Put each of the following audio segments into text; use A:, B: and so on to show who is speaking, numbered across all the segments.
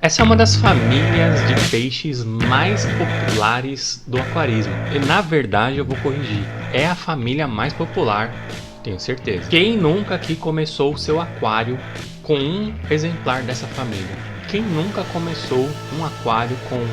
A: Essa é uma das famílias de peixes mais populares do aquarismo. E na verdade eu vou corrigir, é a família mais popular, tenho certeza. Quem nunca aqui começou o seu aquário com um exemplar dessa família? Quem nunca começou um aquário com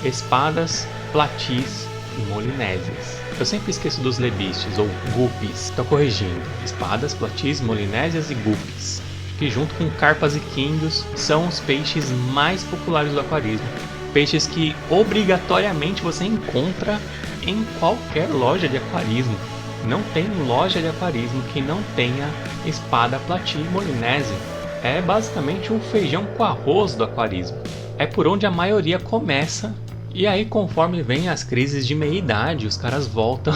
A: espadas, platis e molinésias? Eu sempre esqueço dos lebistes ou guppies. Estou corrigindo. Espadas, platis, molinésias e guppies, que junto com carpas e quindios são os peixes mais populares do aquarismo. Peixes que obrigatoriamente você encontra em qualquer loja de aquarismo. Não tem loja de aquarismo que não tenha espada, plati e molinésia. É basicamente um feijão com arroz do aquarismo. É por onde a maioria começa. E aí, conforme vem as crises de meia-idade, os caras voltam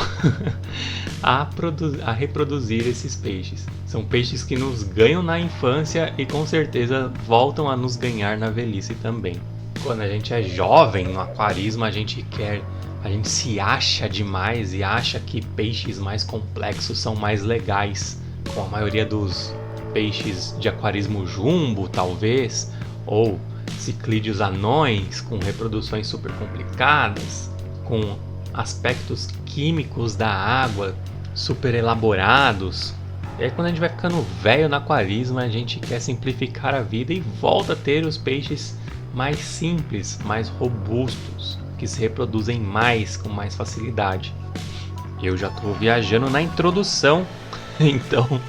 A: a reproduzir esses peixes. São peixes que nos ganham na infância e com certeza voltam a nos ganhar na velhice também. Quando a gente é jovem no aquarismo, a gente se acha demais e acha que peixes mais complexos são mais legais, com a maioria dos peixes de aquarismo jumbo, talvez, ou ciclídeos anões com reproduções super complicadas, com aspectos químicos da água super elaborados. E aí quando a gente vai ficando velho no aquarismo, a gente quer simplificar a vida e volta a ter os peixes mais simples, mais robustos, que se reproduzem mais, com mais facilidade. Eu já estou viajando na introdução, então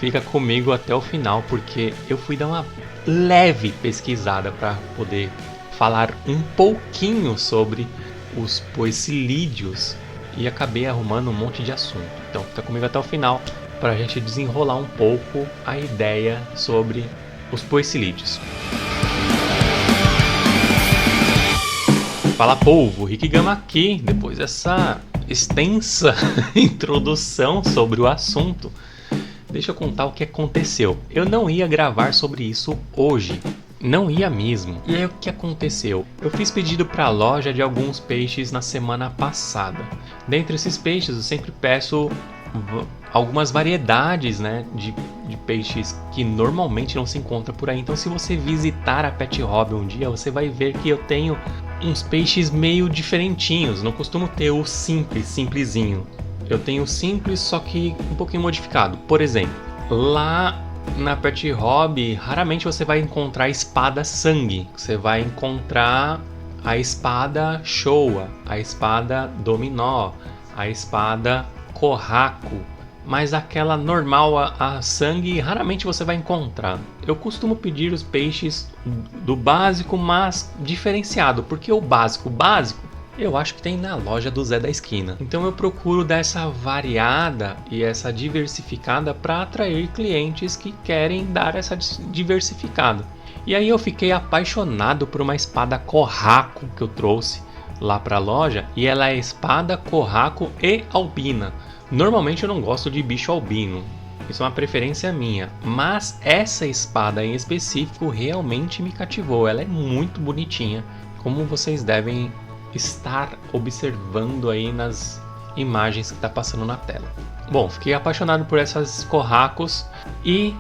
A: fica comigo até o final, porque eu fui dar uma leve pesquisada para poder falar um pouquinho sobre os poecilídeos e acabei arrumando um monte de assunto. Então fica comigo até o final para a gente desenrolar um pouco a ideia sobre os poecilídeos. Fala povo, Rick Gama aqui, depois dessa extensa introdução sobre o assunto. Deixa eu contar o que aconteceu. Eu não ia gravar sobre isso hoje. Não ia mesmo. E aí o que aconteceu? Eu fiz pedido para a loja de alguns peixes na semana passada. Dentre esses peixes eu sempre peço algumas variedades, né, de peixes que normalmente não se encontra por aí. Então se você visitar a Pet Hobby um dia, você vai ver que eu tenho uns peixes meio diferentinhos. Não costumo ter o simplesinho. Eu tenho o simples, só que um pouquinho modificado. Por exemplo, lá na Pet Hobby, raramente você vai encontrar a espada sangue. Você vai encontrar a espada Showa, a espada dominó, a espada corraco. Mas aquela normal, a sangue, raramente você vai encontrar. Eu costumo pedir os peixes do básico, mas diferenciado. Porque o básico, eu acho que tem na loja do Zé da Esquina. Então eu procuro dar essa variada e essa diversificada para atrair clientes que querem dar essa diversificada. E aí eu fiquei apaixonado por uma espada corraco que eu trouxe lá para a loja. E ela é espada, corraco e albina. Normalmente eu não gosto de bicho albino. Isso é uma preferência minha. Mas essa espada em específico realmente me cativou. Ela é muito bonitinha, como vocês devem estar observando aí nas imagens que está passando na tela. Bom, fiquei apaixonado por essas corracos e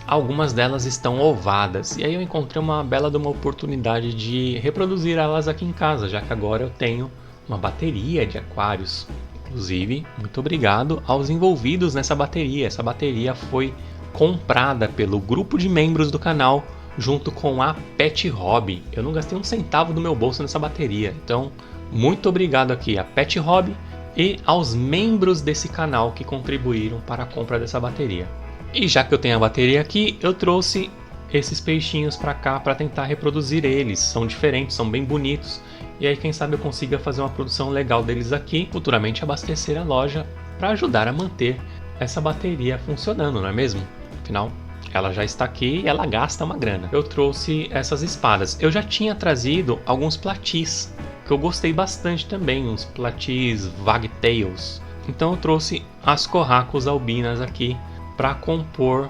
A: algumas delas estão ovadas. E aí eu encontrei uma bela de uma oportunidade de reproduzir elas aqui em casa, já que agora eu tenho uma bateria de aquários. Inclusive, muito obrigado aos envolvidos nessa bateria. Essa bateria foi comprada pelo grupo de membros do canal junto com a Pet Hobby. Eu não gastei um centavo do meu bolso nessa bateria. Então, muito obrigado aqui a Pet Hobby e aos membros desse canal que contribuíram para a compra dessa bateria. E já que eu tenho a bateria aqui, eu trouxe esses peixinhos para cá para tentar reproduzir eles. São diferentes, são bem bonitos. E aí quem sabe eu consiga fazer uma produção legal deles aqui, futuramente abastecer a loja para ajudar a manter essa bateria funcionando, não é mesmo? Afinal, ela já está aqui e ela gasta uma grana. Eu trouxe essas espadas. Eu já tinha trazido alguns platis, que eu gostei bastante também, uns platis wagtails. Então eu trouxe as corracos albinas aqui para compor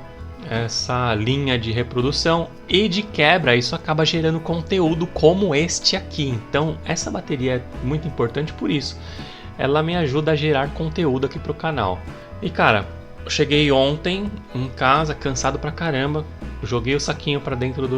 A: essa linha de reprodução e de quebra isso acaba gerando conteúdo como este aqui. Então essa bateria é muito importante por isso. Ela me ajuda a gerar conteúdo aqui para o canal. E cara, eu cheguei ontem em casa cansado pra caramba, joguei o saquinho para dentro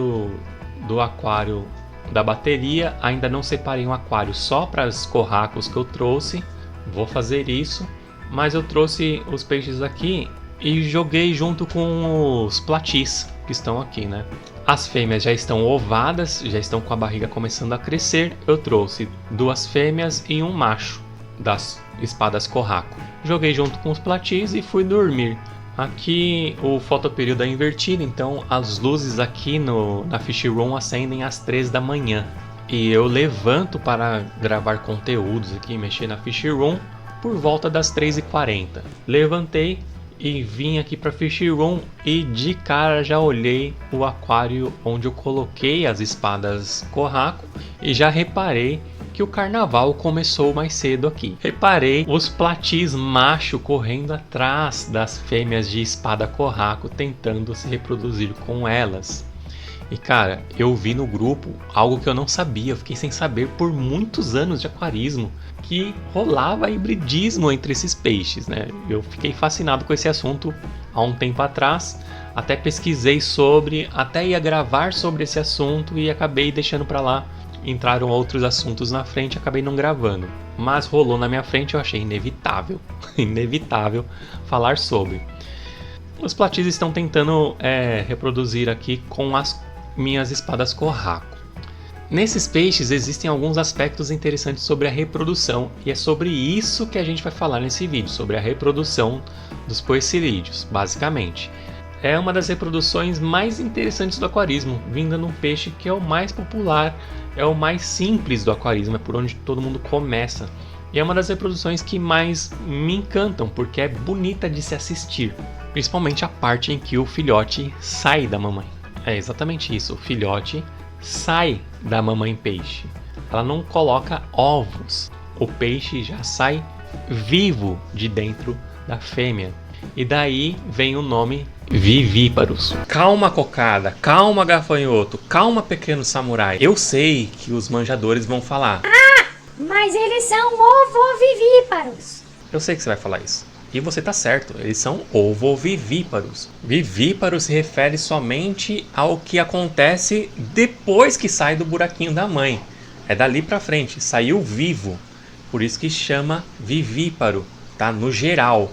A: do aquário da bateria. Ainda não separei um aquário só para os corracos que eu trouxe. Vou fazer isso. Mas eu trouxe os peixes aqui e joguei junto com os platis que estão aqui, né? As fêmeas já estão ovadas, já estão com a barriga começando a crescer. Eu trouxe 2 fêmeas e um macho das espadas corraco. Joguei junto com os platis e fui dormir. Aqui o fotoperíodo é invertido, então as luzes aqui na Fish Room acendem às 3 da manhã. E eu levanto para gravar conteúdos aqui, mexer na Fish Room por volta das 3h40. Levantei e vim aqui para Fish Room e de cara já olhei o aquário onde eu coloquei as espadas corraco e já reparei que o carnaval começou mais cedo aqui. Reparei os platis macho correndo atrás das fêmeas de espada corraco tentando se reproduzir com elas. E cara, eu vi no grupo algo que eu não sabia, eu fiquei sem saber por muitos anos de aquarismo, que rolava hibridismo entre esses peixes, né? Eu fiquei fascinado com esse assunto há um tempo atrás, até pesquisei sobre, até ia gravar sobre esse assunto e acabei deixando pra lá. Entraram outros assuntos na frente, acabei não gravando. Mas rolou na minha frente, eu achei inevitável, inevitável falar sobre. Os platis estão tentando reproduzir aqui com as minhas espadas corraco. Nesses peixes existem alguns aspectos interessantes sobre a reprodução, e é sobre isso que a gente vai falar nesse vídeo, sobre a reprodução dos poecilídeos, basicamente. É uma das reproduções mais interessantes do aquarismo, vinda num peixe que é o mais popular, é o mais simples do aquarismo, é por onde todo mundo começa. E é uma das reproduções que mais me encantam, porque é bonita de se assistir, principalmente a parte em que o filhote sai da mamãe. É exatamente isso, o filhote sai da mamãe peixe. Ela não coloca ovos, o peixe já sai vivo de dentro da fêmea. E daí vem o nome vivíparos. Calma, cocada, calma, gafanhoto, calma, pequeno samurai. Eu sei que os manjadores vão falar:
B: ah, mas eles são ovovivíparos.
A: Eu sei que você vai falar isso. E você tá certo, eles são ovovivíparos. Vivíparo se refere somente ao que acontece depois que sai do buraquinho da mãe. É dali pra frente, saiu vivo. Por isso que chama vivíparo, tá? No geral.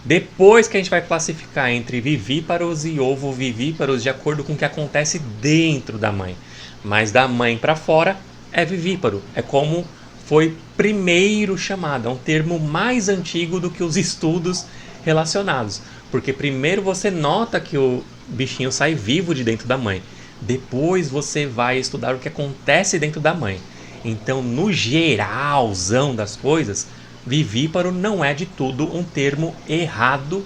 A: Depois que a gente vai classificar entre vivíparos e ovovivíparos de acordo com o que acontece dentro da mãe. Mas da mãe pra fora é vivíparo. É como foi primeiro chamado, é um termo mais antigo do que os estudos relacionados, porque primeiro você nota que o bichinho sai vivo de dentro da mãe, depois você vai estudar o que acontece dentro da mãe. Então, no geralzão das coisas, vivíparo não é de tudo um termo errado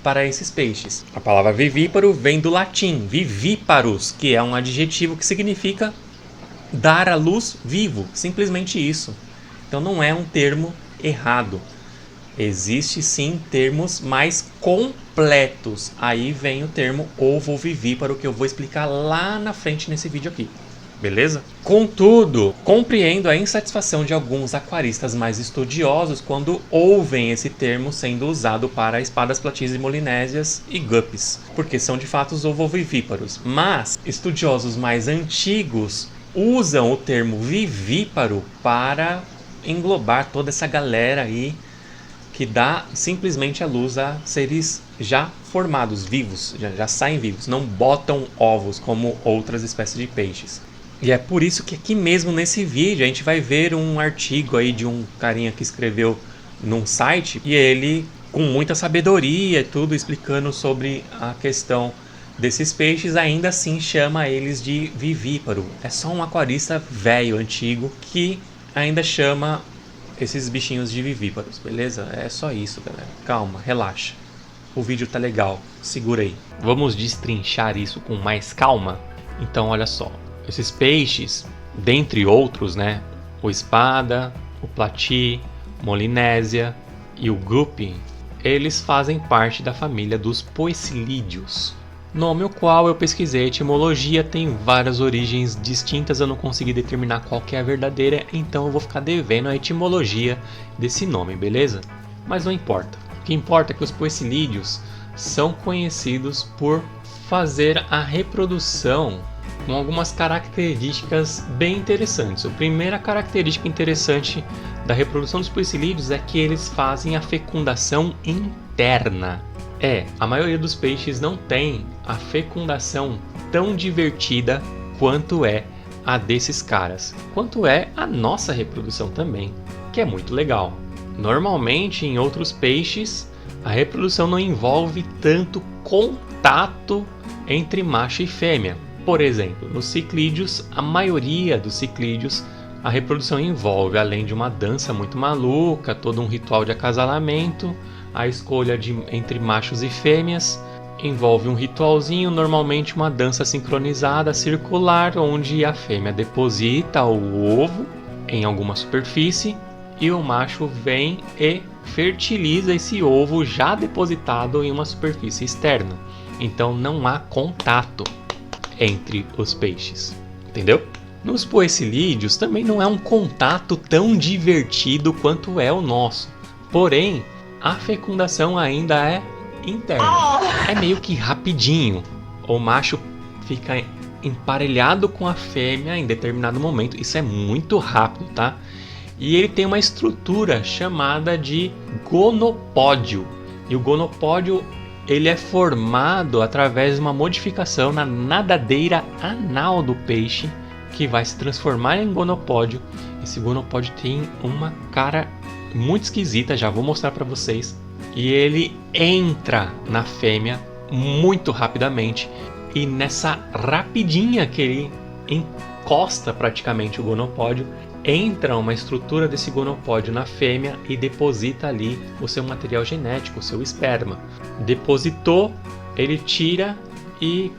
A: para esses peixes. A palavra vivíparo vem do latim vivíparus, que é um adjetivo que significa dar à luz vivo, simplesmente isso. Então não é um termo errado. Existe sim termos mais completos. Aí vem o termo ovovivíparo, que eu vou explicar lá na frente nesse vídeo aqui. Beleza? Contudo, compreendo a insatisfação de alguns aquaristas mais estudiosos quando ouvem esse termo sendo usado para espadas platis e molinésias e guppies, porque são de fato os ovovivíparos. Mas estudiosos mais antigos usam o termo vivíparo para englobar toda essa galera aí que dá simplesmente a luz a seres já formados, vivos, já saem vivos, não botam ovos como outras espécies de peixes. E é por isso que aqui mesmo nesse vídeo a gente vai ver um artigo aí de um carinha que escreveu num site, e ele com muita sabedoria e tudo explicando sobre a questão desses peixes, ainda assim chama eles de vivíparo. É só um aquarista velho, antigo, que ainda chama esses bichinhos de vivíparos, beleza? É só isso, galera. Calma, relaxa. O vídeo tá legal, segura aí. Vamos destrinchar isso com mais calma? Então, olha só. Esses peixes, dentre outros, né? O espada, o plati, molinésia e o guppy, eles fazem parte da família dos poecilídeos. Nome o qual eu pesquisei a etimologia, tem várias origens distintas, eu não consegui determinar qual que é a verdadeira, então eu vou ficar devendo a etimologia desse nome, beleza? Mas não importa. O que importa é que os poecilídeos são conhecidos por fazer a reprodução com algumas características bem interessantes. A primeira característica interessante da reprodução dos poecilídeos é que eles fazem a fecundação interna. A maioria dos peixes não tem a fecundação tão divertida quanto é a desses caras, quanto é a nossa reprodução também, que é muito legal. Normalmente, em outros peixes, a reprodução não envolve tanto contato entre macho e fêmea. Por exemplo, nos ciclídeos, a maioria dos ciclídeos, a reprodução envolve, além de uma dança muito maluca, todo um ritual de acasalamento, a escolha entre machos e fêmeas, envolve um ritualzinho, normalmente uma dança sincronizada circular, onde a fêmea deposita o ovo em alguma superfície e o macho vem e fertiliza esse ovo já depositado em uma superfície externa. Então não há contato entre os peixes, entendeu? Nos poecilídeos também não é um contato tão divertido quanto é o nosso, porém a fecundação ainda é interna. É meio que rapidinho. O macho fica emparelhado com a fêmea em determinado momento. Isso é muito rápido, tá? E ele tem uma estrutura chamada de gonopódio. E o gonopódio ele é formado através de uma modificação na nadadeira anal do peixe, que vai se transformar em gonopódio. Esse gonopódio tem uma cara muito esquisita, já vou mostrar para vocês. E ele entra na fêmea muito rapidamente. E nessa rapidinha que ele encosta praticamente o gonopódio, entra uma estrutura desse gonopódio na fêmea e deposita ali o seu material genético, o seu esperma. Depositou, ele tira e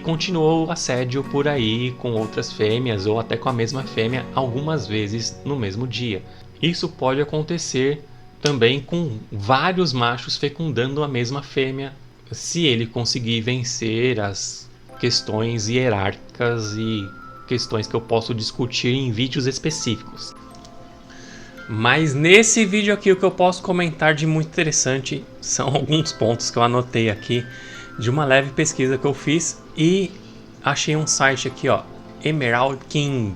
A: continua o assédio por aí com outras fêmeas ou até com a mesma fêmea algumas vezes no mesmo dia. Isso pode acontecer também com vários machos fecundando a mesma fêmea, se ele conseguir vencer as questões hierárquicas e questões que eu posso discutir em vídeos específicos. Mas nesse vídeo aqui o que eu posso comentar de muito interessante são alguns pontos que eu anotei aqui de uma leve pesquisa que eu fiz e achei um site aqui, ó, Emerald King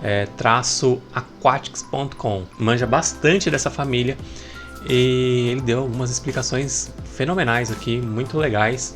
A: -aquatics.com, manja bastante dessa família e ele deu algumas explicações fenomenais aqui, muito legais,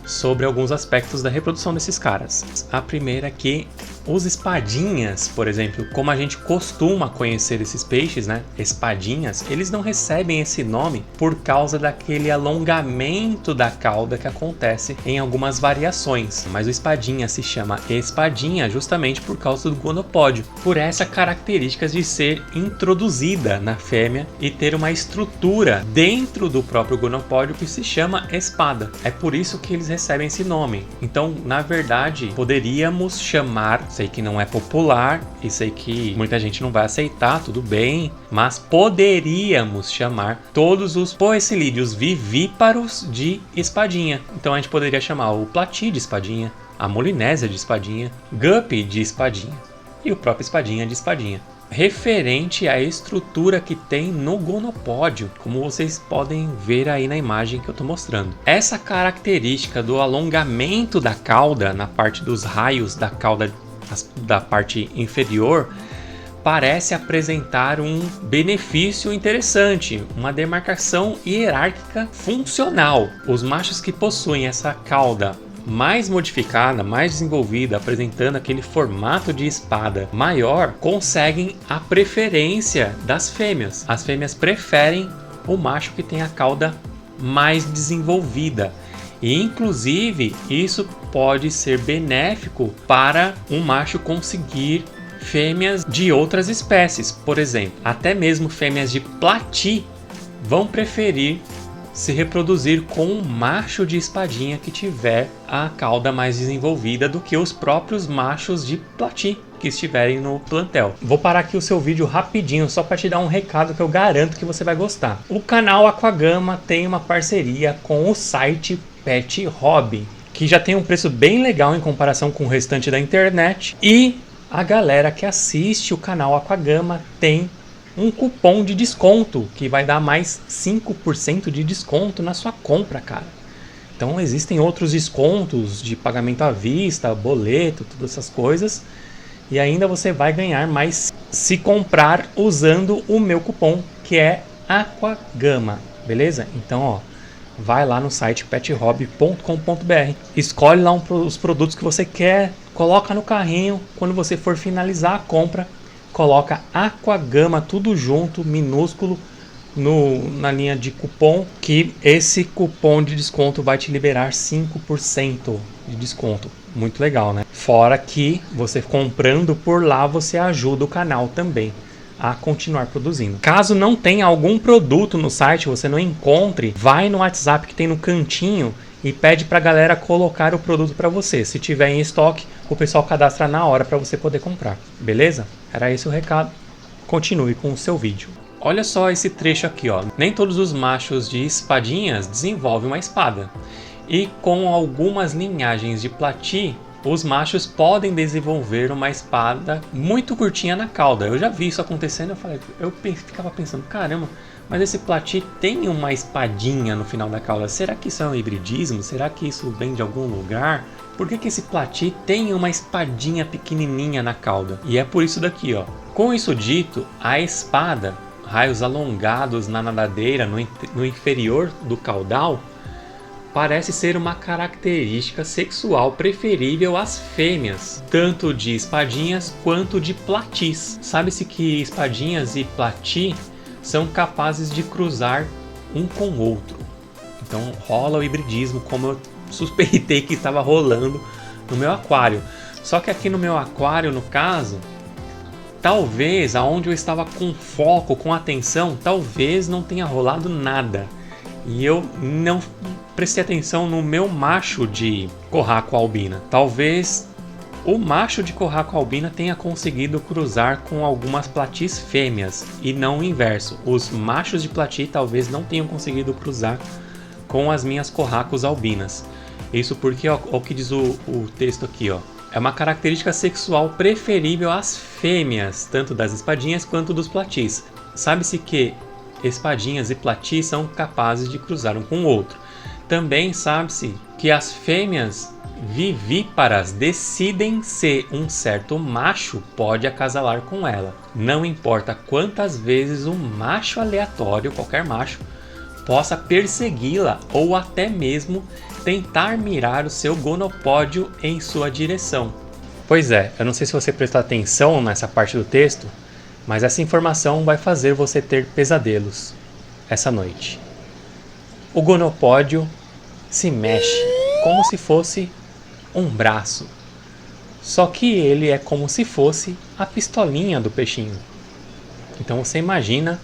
A: sobre alguns aspectos da reprodução desses caras. A primeira é que os espadinhas, por exemplo, como a gente costuma conhecer esses peixes, né? Espadinhas, eles não recebem esse nome por causa daquele alongamento da cauda que acontece em algumas variações. Mas o espadinha se chama espadinha justamente por causa do gonopódio, por essa característica de ser introduzida na fêmea e ter uma estrutura dentro do próprio gonopódio que se chama espada. É por isso que eles recebem esse nome. Então, na verdade, poderíamos chamar, sei que não é popular e sei que muita gente não vai aceitar, tudo bem, mas poderíamos chamar todos os poecilídeos vivíparos de espadinha. Então a gente poderia chamar o plati de espadinha, a molinésia de espadinha, guppy de espadinha e o próprio espadinha de espadinha, referente à estrutura que tem no gonopódio, como vocês podem ver aí na imagem que eu estou mostrando. Essa característica do alongamento da cauda na parte dos raios da cauda da parte inferior parece apresentar um benefício interessante, uma demarcação hierárquica funcional. Os machos que possuem essa cauda mais modificada, mais desenvolvida, apresentando aquele formato de espada maior, conseguem a preferência das fêmeas. As fêmeas preferem o macho que tem a cauda mais desenvolvida. E inclusive isso pode ser benéfico para um macho conseguir fêmeas de outras espécies. Por exemplo, até mesmo fêmeas de plati vão preferir se reproduzir com um macho de espadinha que tiver a cauda mais desenvolvida do que os próprios machos de plati que estiverem no plantel. Vou parar aqui o seu vídeo rapidinho só para te dar um recado que eu garanto que você vai gostar. O canal Aquagama tem uma parceria com o site Pet Hobby, que já tem um preço bem legal em comparação com o restante da internet, e a galera que assiste o canal Aquagama tem um cupom de desconto que vai dar mais 5% de desconto na sua compra, cara. Então existem outros descontos de pagamento à vista, boleto, todas essas coisas. E ainda você vai ganhar mais se comprar usando o meu cupom, que é Aquagama, beleza? Então, ó, vai lá no site pethobby.com.br, escolhe lá os produtos que você quer, coloca no carrinho, quando você for finalizar a compra, coloca Aquagama tudo junto, minúsculo, na linha de cupom, que esse cupom de desconto vai te liberar 5% de desconto. Muito legal, né? Fora que você comprando por lá, você ajuda o canal também a continuar produzindo. Caso não tenha algum produto no site, você não encontre, vai no WhatsApp que tem no cantinho e pede pra galera colocar o produto para você. Se tiver em estoque, o pessoal cadastra na hora para você poder comprar. Beleza? Era esse o recado. Continue com o seu vídeo. Olha só esse trecho aqui, ó. Nem todos os machos de espadinhas desenvolvem uma espada. E com algumas linhagens de Plati, os machos podem desenvolver uma espada muito curtinha na cauda. Eu já vi isso acontecendo, eu ficava pensando, caramba, mas esse Plati tem uma espadinha no final da cauda. Será que isso é um hibridismo? Será que isso vem de algum lugar? Por que esse Plati tem uma espadinha pequenininha na cauda? E é por isso daqui, ó. Com isso dito, a espada, raios alongados na nadadeira, no inferior do caudal, parece ser uma característica sexual preferível às fêmeas, tanto de espadinhas quanto de platis. Sabe-se que espadinhas e plati são capazes de cruzar um com o outro. Então rola o hibridismo, como eu suspeitei que estava rolando no meu aquário. Só que aqui no meu aquário, no caso, talvez aonde eu estava com foco, com atenção, talvez não tenha rolado nada. E eu não prestei atenção no meu macho de corraco albina. Talvez o macho de corraco albina tenha conseguido cruzar com algumas platis fêmeas e não o inverso. Os machos de plati talvez não tenham conseguido cruzar com as minhas corracos albinas. Isso porque, ó, o que diz o texto aqui, ó. É uma característica sexual preferível às fêmeas, tanto das espadinhas quanto dos platis. Sabe-se que espadinhas e platis são capazes de cruzar um com o outro. Também sabe-se que as fêmeas vivíparas decidem se um certo macho pode acasalar com ela. Não importa quantas vezes um macho aleatório, qualquer macho, possa persegui-la ou até mesmo tentar mirar o seu gonopódio em sua direção. Pois é, eu não sei se você prestou atenção nessa parte do texto, mas essa informação vai fazer você ter pesadelos essa noite. O gonopódio se mexe como se fosse um braço, só que ele é como se fosse a pistolinha do peixinho. Então você imagina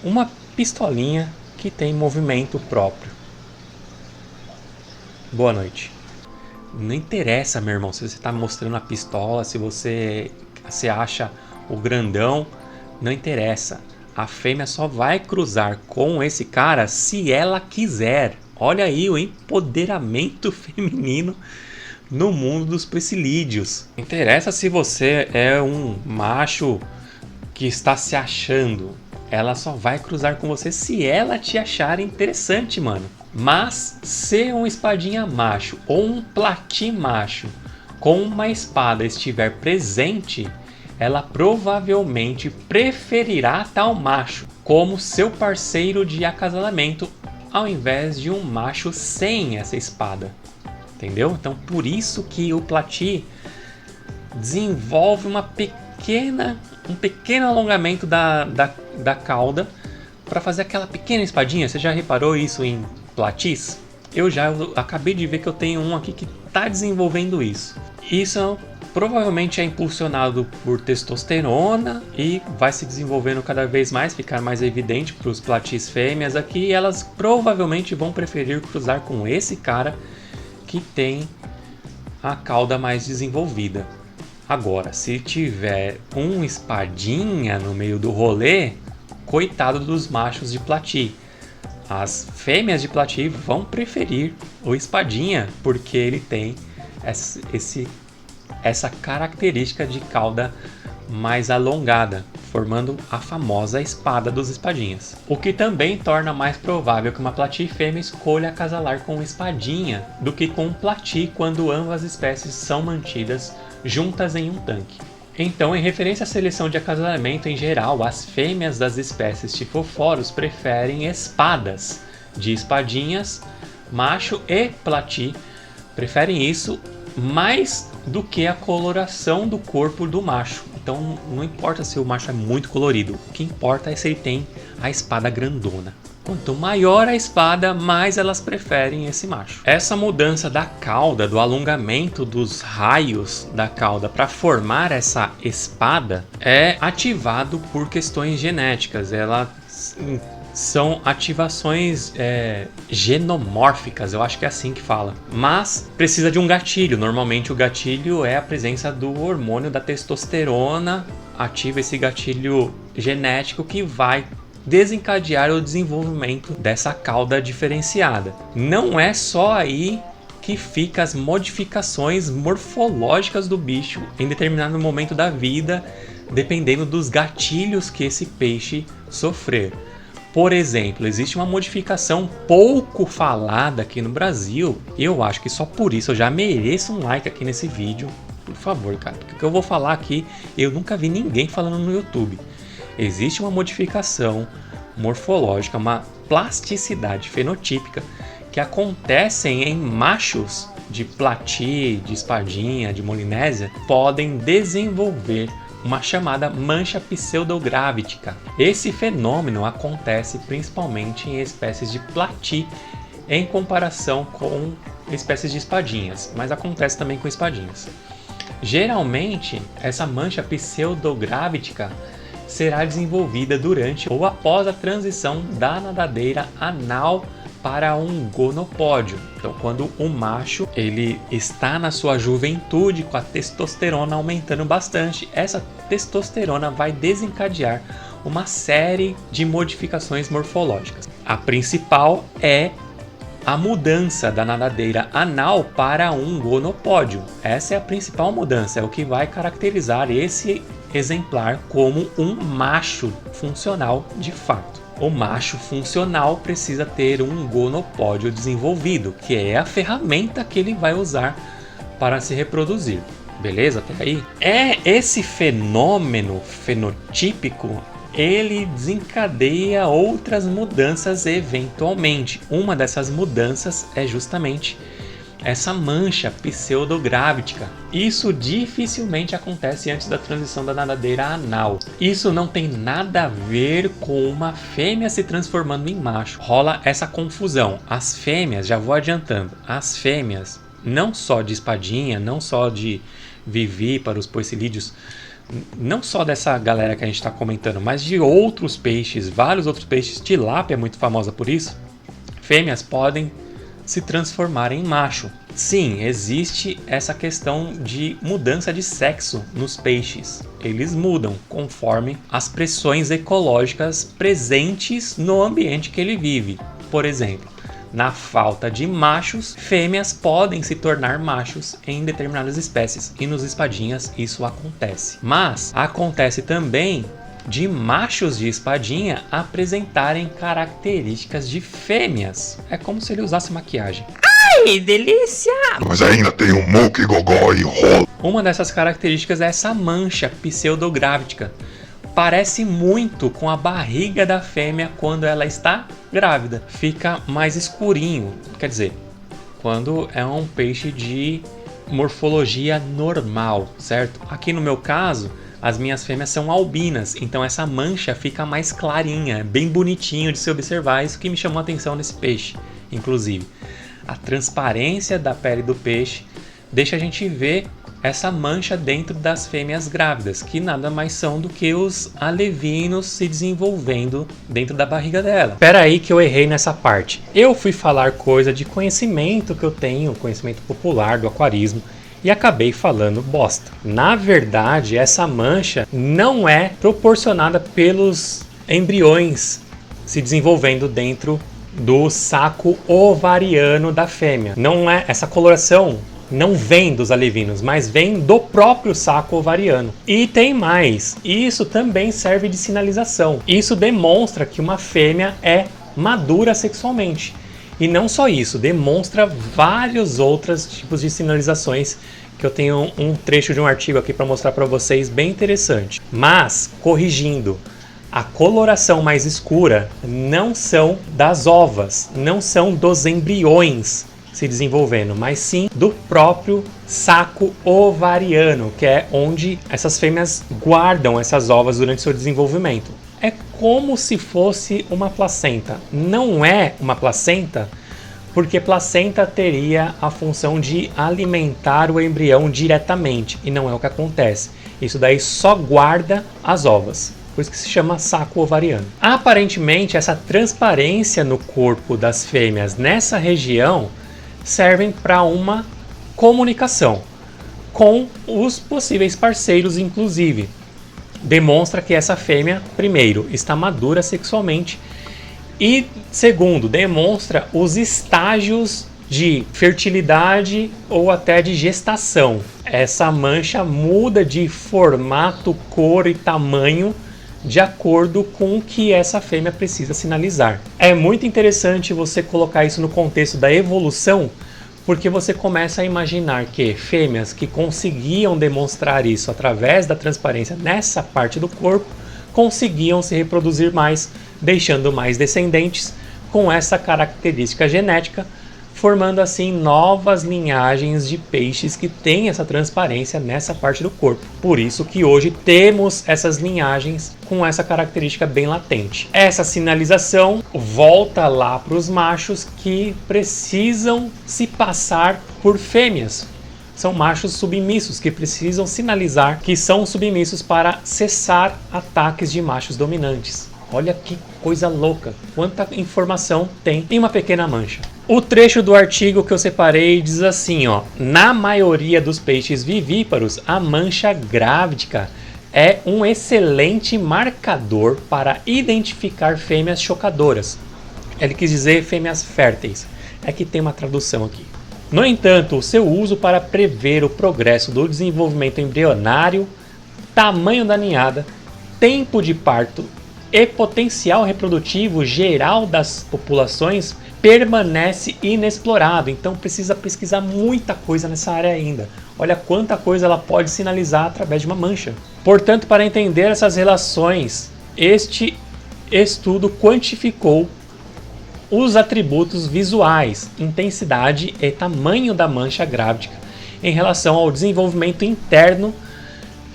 A: uma pistolinha que tem movimento próprio. Boa noite. Não interessa, meu irmão, se você está mostrando a pistola, se você acha o grandão, não interessa. A fêmea só vai cruzar com esse cara se ela quiser. Olha aí o empoderamento feminino no mundo dos pecilídeos. Não interessa se você é um macho que está se achando. Ela só vai cruzar com você se ela te achar interessante, mano. Mas se um espadinha macho ou um plati macho com uma espada estiver presente, ela provavelmente preferirá tal macho como seu parceiro de acasalamento ao invés de um macho sem essa espada. Entendeu? Então por isso que o plati desenvolve um pequeno alongamento da cauda para fazer aquela pequena espadinha. Você já reparou isso em platis? Eu acabei de ver que eu tenho um aqui que está desenvolvendo isso. Isso provavelmente é impulsionado por testosterona e vai se desenvolvendo cada vez mais, ficar mais evidente para os platis fêmeas aqui. E elas provavelmente vão preferir cruzar com esse cara que tem a cauda mais desenvolvida. Agora, se tiver um espadinha no meio do rolê, coitado dos machos de plati. As fêmeas de plati vão preferir o espadinha porque ele tem essa característica de cauda mais alongada. formando a famosa espada dos espadinhas. O que também torna mais provável que uma Platy fêmea escolha acasalar com espadinha do que com um Platy quando ambas espécies são mantidas juntas em um tanque. Então, em referência à seleção de acasalamento em geral, as fêmeas das espécies Tiphophorus preferem espadas de espadinhas, macho e Platy preferem isso mais do que a coloração do corpo do macho. Então não importa se o macho é muito colorido, o que importa é se ele tem a espada grandona. Quanto maior a espada, mais elas preferem esse macho. Essa mudança da cauda, do alongamento dos raios da cauda para formar essa espada é ativado por questões genéticas. Elas são ativações genomórficas, eu acho que é assim que fala. Mas precisa de um gatilho. Normalmente o gatilho é a presença do hormônio da testosterona. Ativa esse gatilho genético que vai desencadear o desenvolvimento dessa cauda diferenciada. Não é só aí que fica as modificações morfológicas do bicho em determinado momento da vida, dependendo dos gatilhos que esse peixe sofrer. Por exemplo, existe uma modificação pouco falada aqui no Brasil, e eu acho que só por isso eu já mereço um like aqui nesse vídeo. Por favor, cara, porque o que eu vou falar aqui, eu nunca vi ninguém falando no YouTube. Existe uma modificação morfológica, uma plasticidade fenotípica que acontecem em machos de Platy, de espadinha, de molinésia, podem desenvolver uma chamada mancha pseudográvitica. Esse fenômeno acontece principalmente em espécies de Platy em comparação com espécies de espadinhas, mas acontece também com espadinhas. Geralmente, essa mancha pseudográvitica será desenvolvida durante ou após a transição da nadadeira anal para um gonopódio. Então, quando o macho ele está na sua juventude com a testosterona aumentando bastante, essa testosterona vai desencadear uma série de modificações morfológicas. A principal é a mudança da nadadeira anal para um gonopódio. Essa é a principal mudança, é o que vai caracterizar esse exemplar como um macho funcional de fato. O macho funcional precisa ter um gonopódio desenvolvido, que é a ferramenta que ele vai usar para se reproduzir. Beleza? Até aí? Esse fenômeno fenotípico, ele desencadeia outras mudanças eventualmente. Uma dessas mudanças é justamente essa mancha pseudográvitica. Isso dificilmente acontece antes da transição da nadadeira anal. Isso não tem nada a ver com uma fêmea se transformando em macho. Rola essa confusão. As fêmeas, já vou adiantando, as fêmeas, não só de espadinha, não só de vivíparos, poecilídeos, não só dessa galera que a gente está comentando, mas de outros peixes, vários outros peixes, tilápia é muito famosa por isso, fêmeas podem se transformar em macho. Sim, existe essa questão de mudança de sexo nos peixes. Eles mudam conforme as pressões ecológicas presentes no ambiente que ele vive. Por exemplo, na falta de machos, fêmeas podem se tornar machos em determinadas espécies, e nos espadinhas isso acontece. Mas acontece também de machos de espadinha apresentarem características de fêmeas. É como se ele usasse maquiagem. Ai, delícia!
C: Mas ainda tem um moque, gogó e rola.
A: Uma dessas características é essa mancha pseudográvitica. Parece muito com a barriga da fêmea quando ela está grávida. Fica mais escurinho, quer dizer, quando é um peixe de morfologia normal, certo? Aqui no meu caso, as minhas fêmeas são albinas, então essa mancha fica mais clarinha, bem bonitinho de se observar. Isso que me chamou a atenção nesse peixe, inclusive. A transparência da pele do peixe deixa a gente ver essa mancha dentro das fêmeas grávidas, que nada mais são do que os alevinos se desenvolvendo dentro da barriga dela. Espera aí que eu errei nessa parte. Eu fui falar coisa de conhecimento que eu tenho, conhecimento popular do aquarismo, e acabei falando bosta. Na verdade, essa mancha não é proporcionada pelos embriões se desenvolvendo dentro do saco ovariano da fêmea. Não é, essa coloração Não vem dos alevinos, mas vem do próprio saco ovariano. E tem mais, isso também serve de sinalização. Isso demonstra que uma fêmea é madura sexualmente. E não só isso, demonstra vários outros tipos de sinalizações, que eu tenho um trecho de um artigo aqui para mostrar para vocês, bem interessante. Mas, corrigindo, a coloração mais escura não são das ovas, não são dos embriões se desenvolvendo, mas sim do próprio saco ovariano, que é onde essas fêmeas guardam essas ovas durante seu desenvolvimento. É como se fosse uma placenta. Não é uma placenta, porque placenta teria a função de alimentar o embrião diretamente, e não é o que acontece. Isso daí só guarda as ovas. Por isso que se chama saco ovariano. Aparentemente, essa transparência no corpo das fêmeas nessa região servem para uma comunicação com os possíveis parceiros, inclusive. Demonstra que essa fêmea, primeiro, está madura sexualmente e, segundo, demonstra os estágios de fertilidade ou até de gestação. Essa mancha muda de formato, cor e tamanho de acordo com o que essa fêmea precisa sinalizar. É muito interessante você colocar isso no contexto da evolução, porque você começa a imaginar que fêmeas que conseguiam demonstrar isso através da transparência nessa parte do corpo, conseguiam se reproduzir mais, deixando mais descendentes com essa característica genética, formando assim novas linhagens de peixes que têm essa transparência nessa parte do corpo. Por isso que hoje temos essas linhagens com essa característica bem latente. Essa sinalização volta lá para os machos que precisam se passar por fêmeas. São machos submissos que precisam sinalizar que são submissos para cessar ataques de machos dominantes. Olha que coisa louca, quanta informação tem em uma pequena mancha. O trecho do artigo que eu separei diz assim, ó: na maioria dos peixes vivíparos, a mancha grávidica é um excelente marcador para identificar fêmeas chocadoras. Ele quis dizer fêmeas férteis. É que tem uma tradução aqui. No entanto, o seu uso para prever o progresso do desenvolvimento embrionário, tamanho da ninhada, tempo de parto e potencial reprodutivo geral das populações permanece inexplorado. Então precisa pesquisar muita coisa nessa área ainda. Olha quanta coisa ela pode sinalizar através de uma mancha. Portanto, para entender essas relações, este estudo quantificou os atributos visuais, intensidade e tamanho da mancha grávidica em relação ao desenvolvimento interno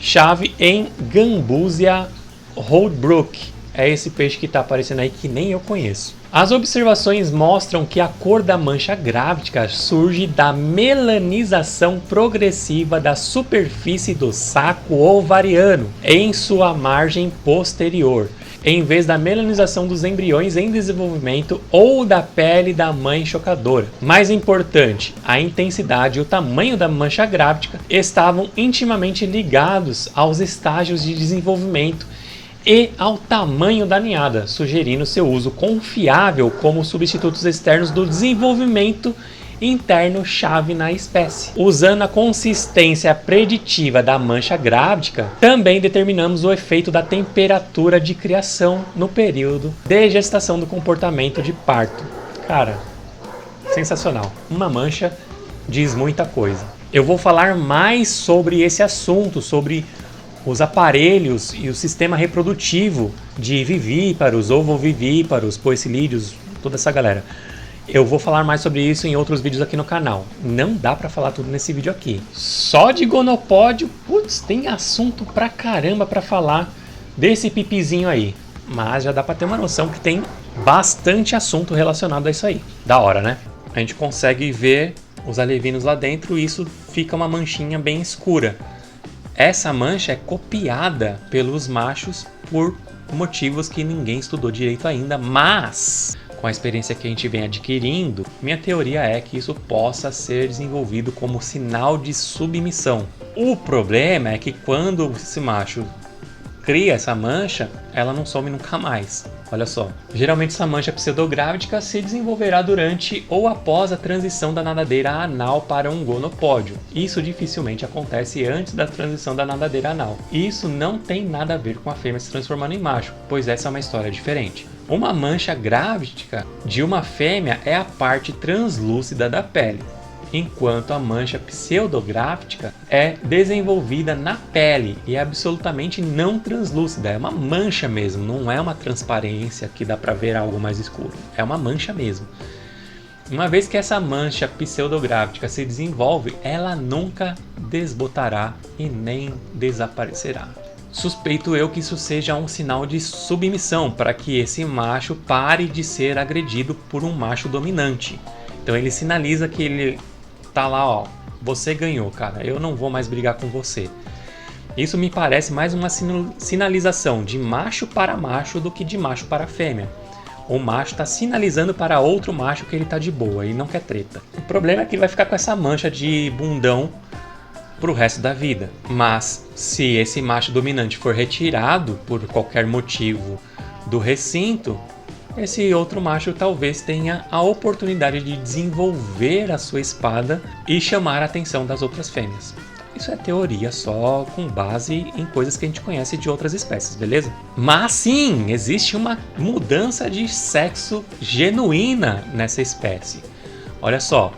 A: chave em Gambusia Holbrook. É esse peixe que está aparecendo aí que nem eu conheço. As observações mostram que a cor da mancha grávidica surge da melanização progressiva da superfície do saco ovariano em sua margem posterior, em vez da melanização dos embriões em desenvolvimento ou da pele da mãe chocadora. Mais importante, a intensidade e o tamanho da mancha grávidica estavam intimamente ligados aos estágios de desenvolvimento e ao tamanho da ninhada, sugerindo seu uso confiável como substitutos externos do desenvolvimento interno chave na espécie. Usando a consistência preditiva da mancha grávidica, também determinamos o efeito da temperatura de criação no período de gestação do comportamento de parto. Cara, sensacional. Uma mancha diz muita coisa. Eu vou falar mais sobre esse assunto, sobre os aparelhos e o sistema reprodutivo de vivíparos, ovovivíparos, poecilídeos, toda essa galera. Eu vou falar mais sobre isso em outros vídeos aqui no canal. Não dá pra falar tudo nesse vídeo aqui. Só de gonopódio, putz, tem assunto pra caramba pra falar desse pipizinho aí. Mas já dá pra ter uma noção que tem bastante assunto relacionado a isso aí. Da hora, né? A gente consegue ver os alevinos lá dentro e isso fica uma manchinha bem escura. Essa mancha é copiada pelos machos por motivos que ninguém estudou direito ainda, mas com a experiência que a gente vem adquirindo, minha teoria é que isso possa ser desenvolvido como sinal de submissão. O problema é que quando esse macho cria essa mancha, ela não some nunca mais. Olha só. Geralmente essa mancha pseudográvidica se desenvolverá durante ou após a transição da nadadeira anal para um gonopódio. Isso dificilmente acontece antes da transição da nadadeira anal. E isso não tem nada a ver com a fêmea se transformando em macho, pois essa é uma história diferente. Uma mancha grávidica de uma fêmea é a parte translúcida da pele, enquanto a mancha pseudográfica é desenvolvida na pele e é absolutamente não translúcida. É uma mancha mesmo, não é uma transparência que dá para ver algo mais escuro. É uma mancha mesmo. Uma vez que essa mancha pseudográfica se desenvolve, ela nunca desbotará e nem desaparecerá. Suspeito eu que isso seja um sinal de submissão para que esse macho pare de ser agredido por um macho dominante. Então ele sinaliza que ele tá lá, ó, você ganhou, cara, eu não vou mais brigar com você. Isso me parece mais uma sinalização de macho para macho do que de macho para fêmea. O macho está sinalizando para outro macho que ele tá de boa e não quer treta. O problema é que ele vai ficar com essa mancha de bundão pro resto da vida. Mas se esse macho dominante for retirado por qualquer motivo do recinto, esse outro macho talvez tenha a oportunidade de desenvolver a sua espada e chamar a atenção das outras fêmeas. Isso é teoria só com base em coisas que a gente conhece de outras espécies, beleza? Mas sim, existe uma mudança de sexo genuína nessa espécie. Olha só,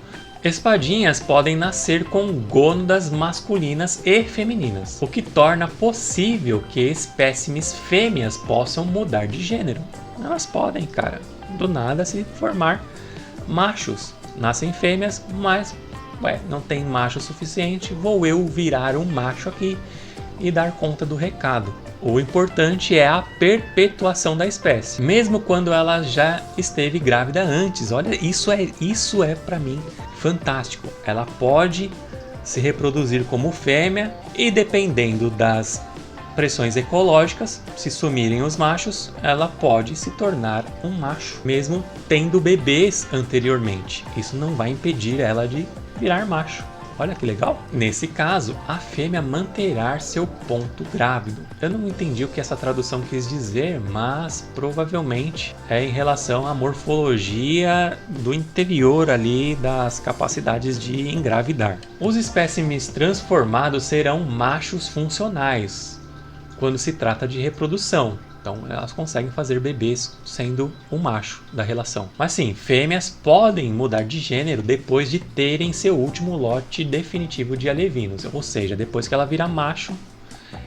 A: espadinhas podem nascer com gônadas masculinas e femininas, o que torna possível que espécimes fêmeas possam mudar de gênero. Elas podem, cara, do nada se formar machos. Nascem fêmeas, mas não tem macho suficiente, vou eu virar um macho aqui e dar conta do recado. O importante é a perpetuação da espécie, mesmo quando ela já esteve grávida antes. Olha, isso é para mim fantástico. Ela pode se reproduzir como fêmea e, dependendo das pressões ecológicas, se sumirem os machos, ela pode se tornar um macho, mesmo tendo bebês anteriormente. Isso não vai impedir ela de virar macho. Olha que legal. Nesse caso, a fêmea manterá seu ponto grávido. Eu não entendi o que essa tradução quis dizer, mas provavelmente é em relação à morfologia do interior ali das capacidades de engravidar. Os espécimes transformados serão machos funcionais quando se trata de reprodução. Então elas conseguem fazer bebês sendo um macho da relação. Mas sim, fêmeas podem mudar de gênero depois de terem seu último lote definitivo de alevinos. Ou seja, depois que ela vira macho,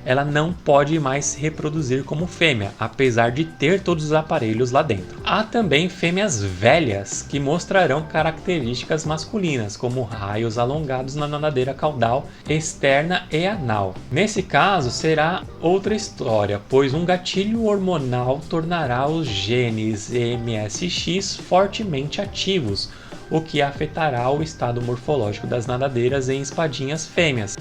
A: ela não pode mais se reproduzir como fêmea, apesar de ter todos os aparelhos lá dentro. Há também fêmeas velhas que mostrarão características masculinas, como raios alongados na nadadeira caudal externa e anal. Nesse caso, será outra história, pois um gatilho hormonal tornará os genes MSX fortemente ativos, o que afetará o estado morfológico das nadadeiras em espadinhas fêmeas.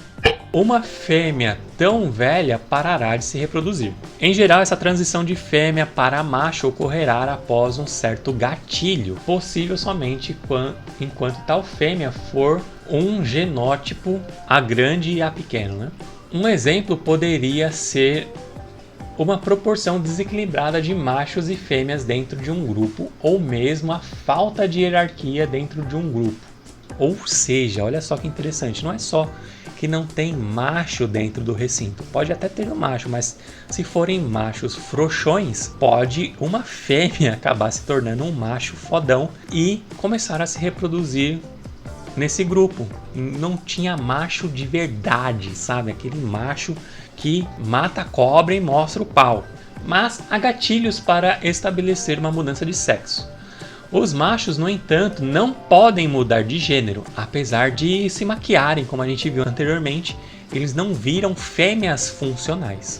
A: Uma fêmea tão velha parará de se reproduzir. Em geral, essa transição de fêmea para macho ocorrerá após um certo gatilho, possível somente enquanto tal fêmea for um genótipo A grande e A pequeno, né? Um exemplo poderia ser uma proporção desequilibrada de machos e fêmeas dentro de um grupo, ou mesmo a falta de hierarquia dentro de um grupo. Ou seja, olha só que interessante, não é só que não tem macho dentro do recinto, pode até ter um macho, mas se forem machos frouxões, pode uma fêmea acabar se tornando um macho fodão e começar a se reproduzir nesse grupo. Não tinha macho de verdade, sabe? Aquele macho que mata a cobra e mostra o pau. Mas há gatilhos para estabelecer uma mudança de sexo. Os machos, no entanto, não podem mudar de gênero, apesar de se maquiarem, como a gente viu anteriormente, eles não viram fêmeas funcionais.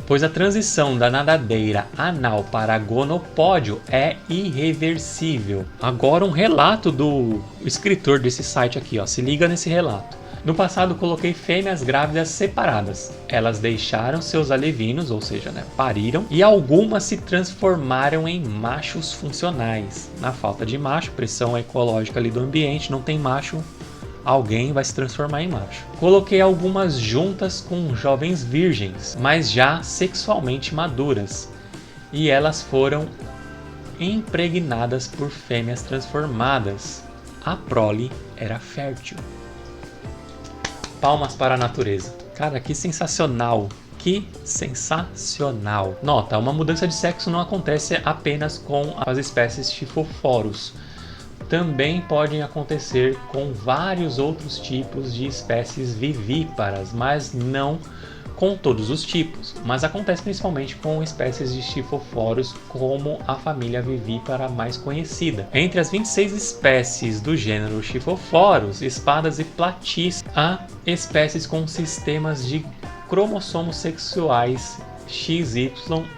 A: Pois a transição da nadadeira anal para gonopódio é irreversível. Agora um relato do escritor desse site aqui, ó, se liga nesse relato. No passado coloquei fêmeas grávidas separadas. Elas deixaram seus alevinos, ou seja, pariram, e algumas se transformaram em machos funcionais. Na falta de macho, pressão ecológica ali do ambiente, não tem macho alguém vai se transformar em macho. Coloquei algumas juntas com jovens virgens, mas já sexualmente maduras, e elas foram impregnadas por fêmeas transformadas. A prole era fértil. Palmas para a natureza. Cara, que sensacional! Que sensacional! Nota, uma mudança de sexo não acontece apenas com as espécies Scyphophorus. Também podem acontecer com vários outros tipos de espécies vivíparas, mas não com todos os tipos. Mas acontece principalmente com espécies de Scyphophorus, como a família vivípara mais conhecida. Entre as 26 espécies do gênero Scyphophorus, espadas e platis, há espécies com sistemas de cromossomos sexuais XY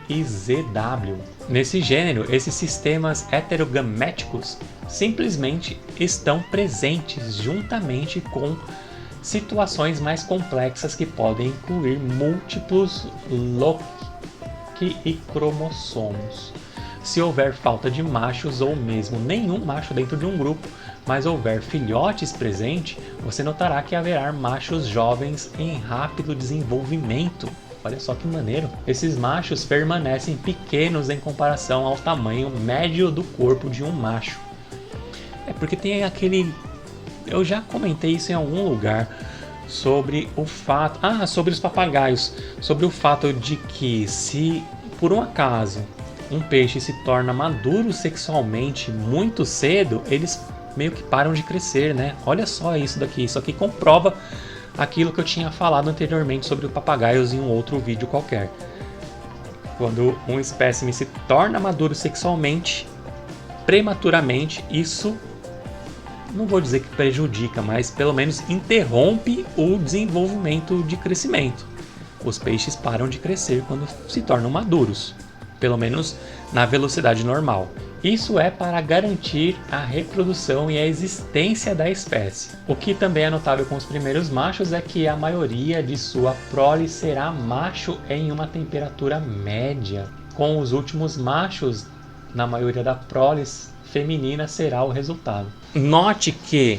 A: e ZW. Nesse gênero, esses sistemas heterogaméticos simplesmente estão presentes juntamente com situações mais complexas que podem incluir múltiplos loci e cromossomos. Se houver falta de machos ou mesmo nenhum macho dentro de um grupo, mas houver filhotes presentes, você notará que haverá machos jovens em rápido desenvolvimento. Olha só que maneiro. Esses machos permanecem pequenos em comparação ao tamanho médio do corpo de um macho. É porque tem aquele... Eu já comentei isso em algum lugar sobre o fato... sobre os papagaios. Sobre o fato de que se por um acaso um peixe se torna maduro sexualmente muito cedo, eles meio que param de crescer, né? Olha só isso daqui. Isso aqui comprova aquilo que eu tinha falado anteriormente sobre os papagaios em um outro vídeo qualquer. Quando um espécime se torna maduro sexualmente, prematuramente, isso, não vou dizer que prejudica, mas pelo menos interrompe o desenvolvimento de crescimento. Os peixes param de crescer quando se tornam maduros, pelo menos na velocidade normal. Isso é para garantir a reprodução e a existência da espécie. O que também é notável com os primeiros machos é que a maioria de sua prole será macho em uma temperatura média. Com os últimos machos, na maioria da prole feminina será o resultado. Note que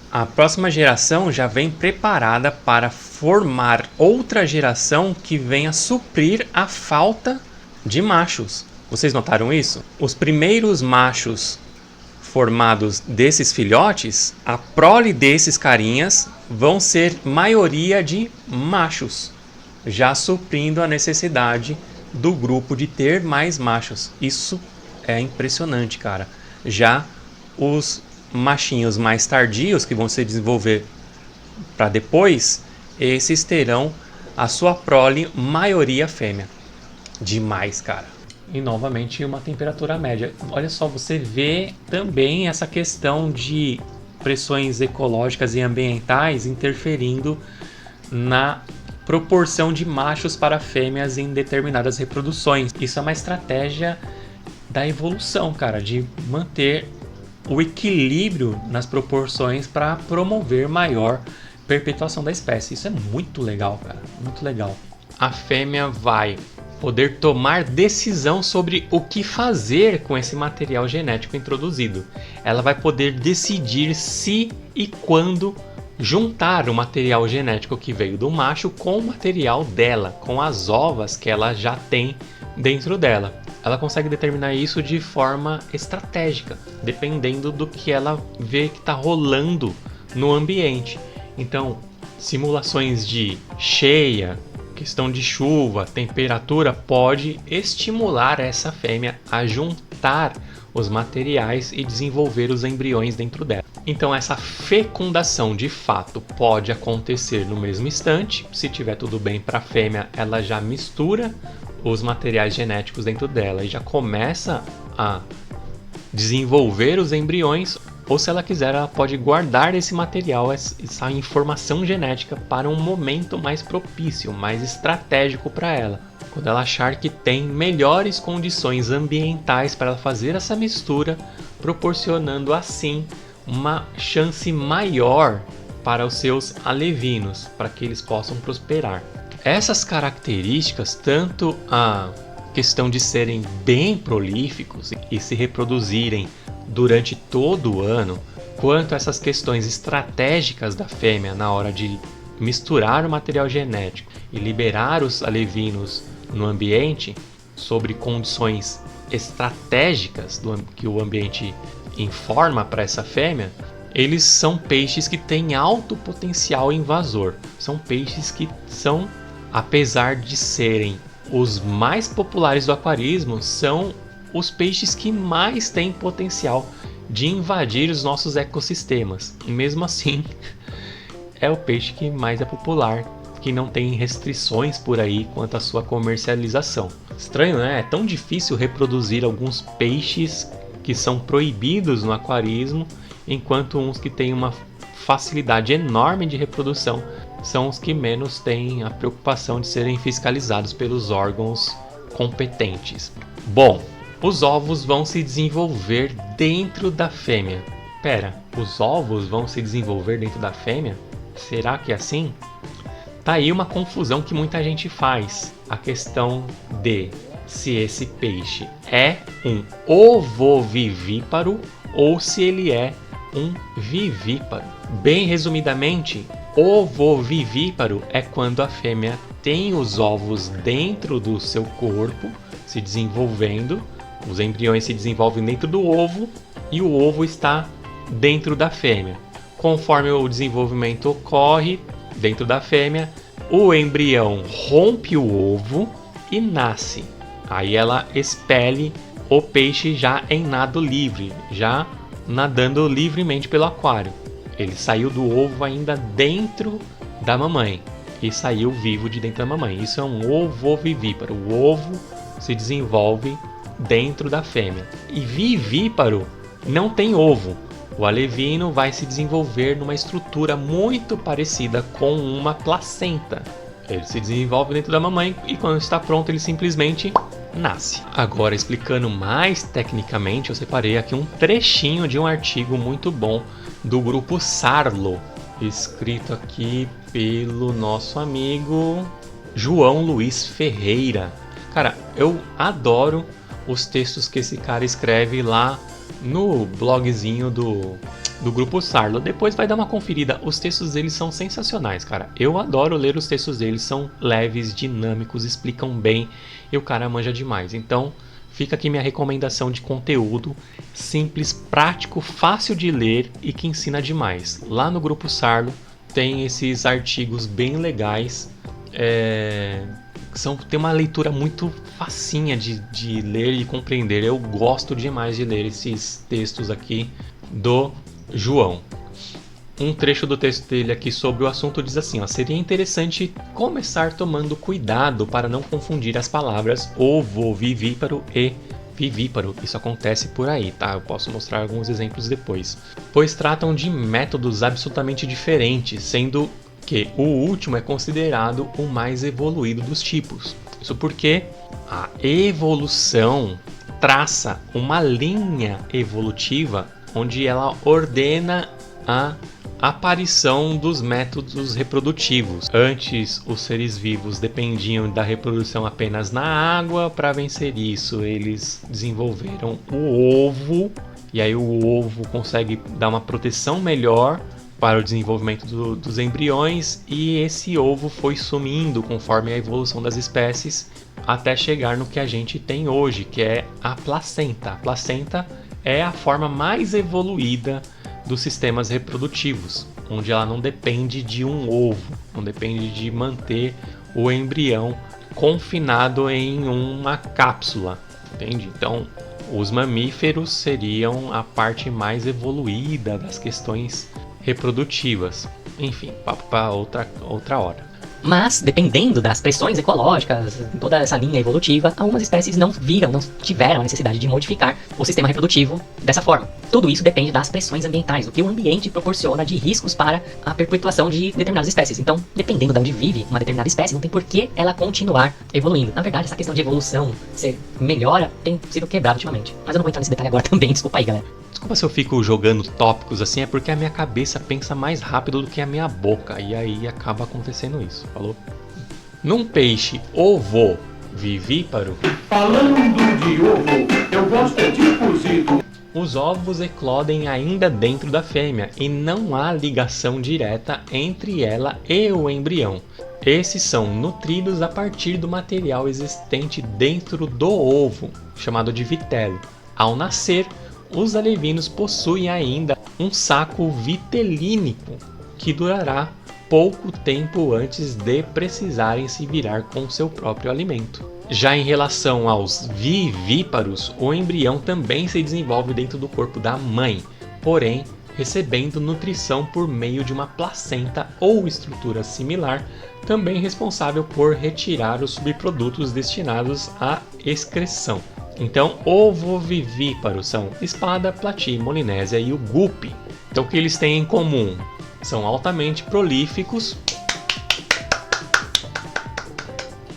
A: a próxima geração já vem preparada para formar outra geração que venha suprir a falta de machos. Vocês notaram isso? Os primeiros machos formados desses filhotes, a prole desses carinhas vão ser maioria de machos, já suprindo a necessidade do grupo de ter mais machos. Isso é impressionante, cara. Já os machinhos mais tardios, que vão se desenvolver para depois, esses terão a sua prole maioria fêmea. Demais, cara. E novamente uma temperatura média. Olha só, você vê também essa questão de pressões ecológicas e ambientais interferindo na proporção de machos para fêmeas em determinadas reproduções. Isso é uma estratégia da evolução, cara, de manter o equilíbrio nas proporções para promover maior perpetuação da espécie. Isso é muito legal, cara, muito legal. A fêmea vai poder tomar decisão sobre o que fazer com esse material genético introduzido. Ela vai poder decidir se e quando juntar o material genético que veio do macho com o material dela, com as ovas que ela já tem dentro dela. Ela consegue determinar isso de forma estratégica, dependendo do que ela vê que está rolando no ambiente. Então, simulações de cheia, questão de chuva, temperatura, pode estimular essa fêmea a juntar os materiais e desenvolver os embriões dentro dela. Então essa fecundação de fato pode acontecer no mesmo instante. Se tiver tudo bem para a fêmea, ela já mistura os materiais genéticos dentro dela e já começa a desenvolver os embriões. Ou se ela quiser, ela pode guardar esse material, essa informação genética para um momento mais propício, mais estratégico para ela. Quando ela achar que tem melhores condições ambientais para ela fazer essa mistura, proporcionando assim uma chance maior para os seus alevinos, para que eles possam prosperar. Essas características, tanto a questão de serem bem prolíficos e se reproduzirem durante todo o ano, quanto a essas questões estratégicas da fêmea na hora de misturar o material genético e liberar os alevinos no ambiente sobre condições estratégicas que o ambiente informa para essa fêmea, eles são peixes que têm alto potencial invasor. São peixes que são, apesar de serem os mais populares do aquarismo, são os peixes que mais têm potencial de invadir os nossos ecossistemas. E mesmo assim, é o peixe que mais é popular, que não tem restrições por aí quanto à sua comercialização. Estranho, né? É tão difícil reproduzir alguns peixes que são proibidos no aquarismo, enquanto uns que têm uma facilidade enorme de reprodução são os que menos têm a preocupação de serem fiscalizados pelos órgãos competentes. Bom, os ovos vão se desenvolver dentro da fêmea. Pera, os ovos vão se desenvolver dentro da fêmea? Será que é assim? Tá aí uma confusão que muita gente faz. A questão de se esse peixe é um ovovivíparo ou se ele é um vivíparo. Bem resumidamente, ovovivíparo é quando a fêmea tem os ovos dentro do seu corpo, se desenvolvendo, os embriões se desenvolvem dentro do ovo e o ovo está dentro da fêmea. Conforme o desenvolvimento ocorre dentro da fêmea, o embrião rompe o ovo e nasce. Aí ela expele o peixe já em nado livre, já nadando livremente pelo aquário. Ele saiu do ovo ainda dentro da mamãe e saiu vivo de dentro da mamãe. Isso é um ovovivíparo. O ovo se desenvolve dentro da fêmea. E vivíparo não tem ovo. O alevino vai se desenvolver numa estrutura muito parecida com uma placenta. Ele se desenvolve dentro da mamãe e quando está pronto ele simplesmente nasce. Agora, explicando mais tecnicamente, eu separei aqui um trechinho de um artigo muito bom do grupo Sarlo, escrito aqui pelo nosso amigo João Luiz Ferreira. Cara, eu adoro os textos que esse cara escreve lá no blogzinho do grupo Sarlo. Depois vai dar uma conferida. Os textos deles são sensacionais, cara. Eu adoro ler os textos deles. São leves, dinâmicos, explicam bem e o cara manja demais. Então fica aqui minha recomendação de conteúdo simples, prático, fácil de ler e que ensina demais. Lá no grupo Sarlo tem esses artigos bem legais. Tem uma leitura muito facinha de ler e compreender. Eu gosto demais de ler esses textos aqui do João. Um trecho do texto dele aqui sobre o assunto diz assim, ó: seria interessante começar tomando cuidado para não confundir as palavras ovovivíparo e vivíparo. Isso acontece por aí, tá? Eu posso mostrar alguns exemplos depois. Pois tratam de métodos absolutamente diferentes, sendo que o último é considerado o mais evoluído dos tipos. Isso porque a evolução traça uma linha evolutiva onde ela ordena a aparição dos métodos reprodutivos. Antes, os seres vivos dependiam da reprodução apenas na água. Para vencer isso, eles desenvolveram o ovo, e aí o ovo consegue dar uma proteção melhor para o desenvolvimento dos embriões, e esse ovo foi sumindo conforme a evolução das espécies até chegar no que a gente tem hoje, que é a placenta. A placenta é a forma mais evoluída dos sistemas reprodutivos, onde ela não depende de um ovo, não depende de manter o embrião confinado em uma cápsula, entende? Então, os mamíferos seriam a parte mais evoluída das questões reprodutivas. Enfim, papo para outra hora.
D: Mas, dependendo das pressões ecológicas, toda essa linha evolutiva, algumas espécies não tiveram a necessidade de modificar o sistema reprodutivo dessa forma. Tudo isso depende das pressões ambientais, o que o ambiente proporciona de riscos para a perpetuação de determinadas espécies. Então, dependendo de onde vive uma determinada espécie, não tem por que ela continuar evoluindo. Na verdade, essa questão de evolução ser melhora tem sido quebrada ultimamente. Mas eu não vou entrar nesse detalhe agora também, desculpa aí, galera.
A: Desculpa se eu fico jogando tópicos assim, é porque a minha cabeça pensa mais rápido do que a minha boca, e aí acaba acontecendo isso, falou? Num peixe ovovivíparo...
E: Falando de ovo, eu gosto de cozido.
A: os ovos eclodem ainda dentro da fêmea e não há ligação direta entre ela e o embrião. Esses são nutridos a partir do material existente dentro do ovo, chamado de vitelo. Ao nascer, os alevinos possuem ainda um saco vitelínico que durará pouco tempo antes de precisarem se virar com seu próprio alimento. Já em relação aos vivíparos, o embrião também se desenvolve dentro do corpo da mãe, porém recebendo nutrição por meio de uma placenta ou estrutura similar, também responsável por retirar os subprodutos destinados à excreção. Então, ovovivíparos são espada, plati, molinésia e o guppy. Então, o que eles têm em comum? São altamente prolíficos,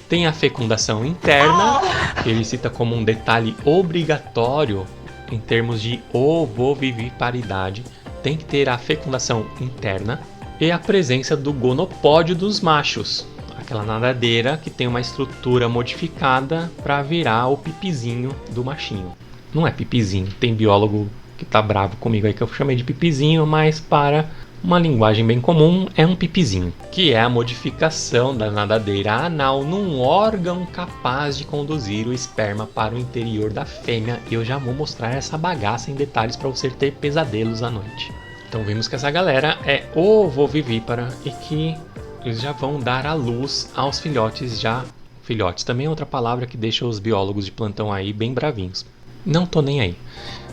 A: tem a fecundação interna, que ele cita como um detalhe obrigatório em termos de ovoviviparidade, tem que ter a fecundação interna e a presença do gonopódio dos machos, aquela nadadeira que tem uma estrutura modificada para virar o pipizinho do machinho. Não é pipizinho, tem biólogo que tá bravo comigo aí que eu chamei de pipizinho, mas para uma linguagem bem comum é um pipizinho, que é a modificação da nadadeira anal num órgão capaz de conduzir o esperma para o interior da fêmea. E eu já vou mostrar essa bagaça em detalhes para você ter pesadelos à noite. Então vimos que essa galera é ovovivípara e que eles já vão dar à luz aos filhotes já. Filhotes também é outra palavra que deixa os biólogos de plantão aí bem bravinhos. Não tô nem aí.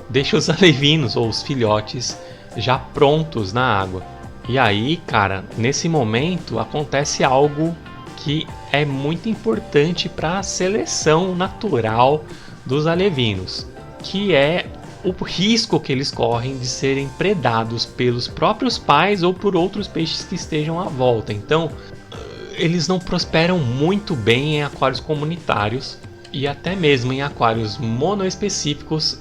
A: Deixa os alevinos ou os filhotes já prontos na água. E aí, cara, nesse momento acontece algo que é muito importante para a seleção natural dos alevinos, que é o risco que eles correm de serem predados pelos próprios pais ou por outros peixes que estejam à volta. Então, eles não prosperam muito bem em aquários comunitários e até mesmo em aquários monoespecíficos.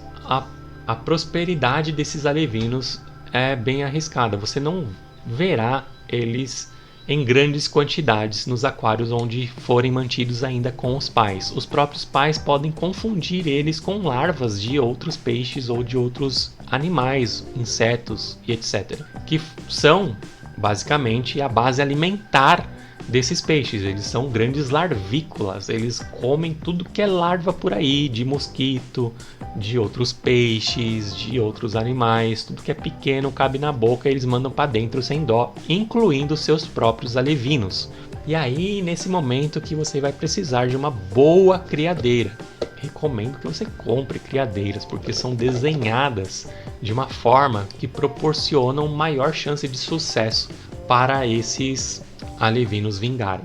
A: A prosperidade desses alevinos é bem arriscada. Você não verá eles em grandes quantidades nos aquários onde forem mantidos ainda com os pais. Os próprios pais podem confundir eles com larvas de outros peixes ou de outros animais, insetos e etc. Que são basicamente a base alimentar desses peixes. Eles são grandes larvícolas, eles comem tudo que é larva por aí, de mosquito, de outros peixes, de outros animais, tudo que é pequeno cabe na boca, eles mandam para dentro sem dó, incluindo seus próprios alevinos. E aí, nesse momento que você vai precisar de uma boa criadeira. Recomendo que você compre criadeiras, porque são desenhadas de uma forma que proporcionam maior chance de sucesso para esses alevinos vingarem.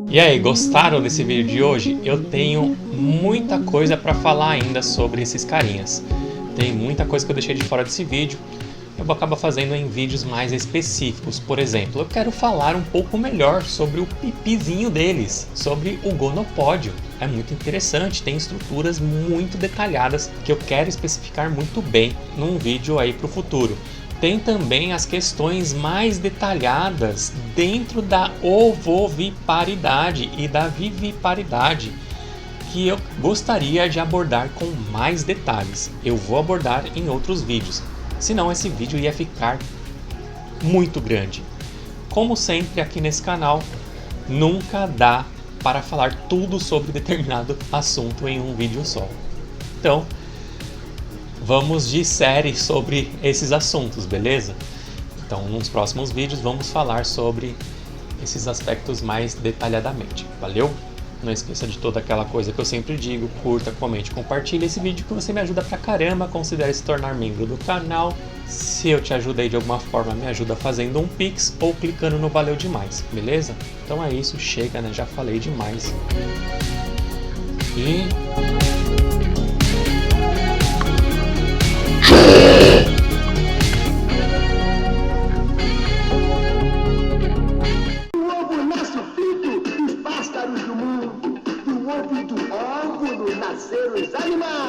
A: E aí, gostaram desse vídeo de hoje? Eu tenho muita coisa para falar ainda sobre esses carinhas. Tem muita coisa que eu deixei de fora desse vídeo. Eu vou acabar fazendo em vídeos mais específicos. Por exemplo, eu quero falar um pouco melhor sobre o pipizinho deles, sobre o gonopódio. É muito interessante, tem estruturas muito detalhadas que eu quero especificar muito bem num vídeo aí para o futuro. Tem também as questões mais detalhadas dentro da ovoviparidade e da viviparidade que eu gostaria de abordar com mais detalhes. Eu vou abordar em outros vídeos, senão esse vídeo ia ficar muito grande. Como sempre aqui nesse canal, nunca dá para falar tudo sobre determinado assunto em um vídeo só. Então, vamos de série sobre esses assuntos, beleza? Então, nos próximos vídeos vamos falar sobre esses aspectos mais detalhadamente. Valeu? Não esqueça de toda aquela coisa que eu sempre digo, curta, comente, compartilhe esse vídeo que você me ajuda pra caramba, considere se tornar membro do canal. Se eu te ajudei de alguma forma, me ajuda fazendo um pix ou clicando no valeu demais, beleza? Então é isso, chega, né? Já falei demais. E...
E: nascer os animais.